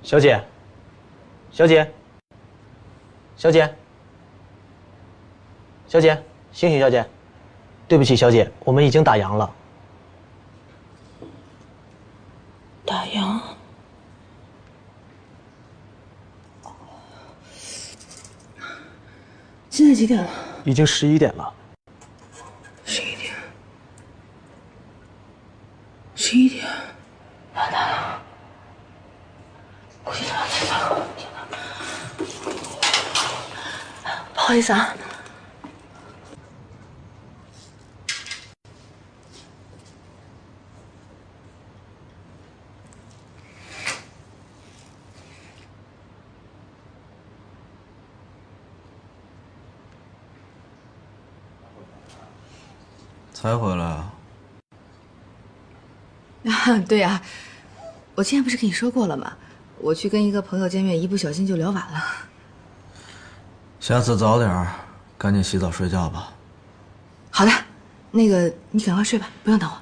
小姐，小姐，小姐，小姐，醒醒，小姐！对不起，小姐，我们已经打烊了。打烊？现在几点了？已经11点了。11点。11点。完蛋了！估计他要再发火。天哪！不好意思啊。才回来啊？啊，对呀，我之前不是跟你说过了吗？我去跟一个朋友见面，一不小心就聊晚了。下次早点儿，赶紧洗澡睡觉吧。好的，那个你赶快睡吧，不用等我。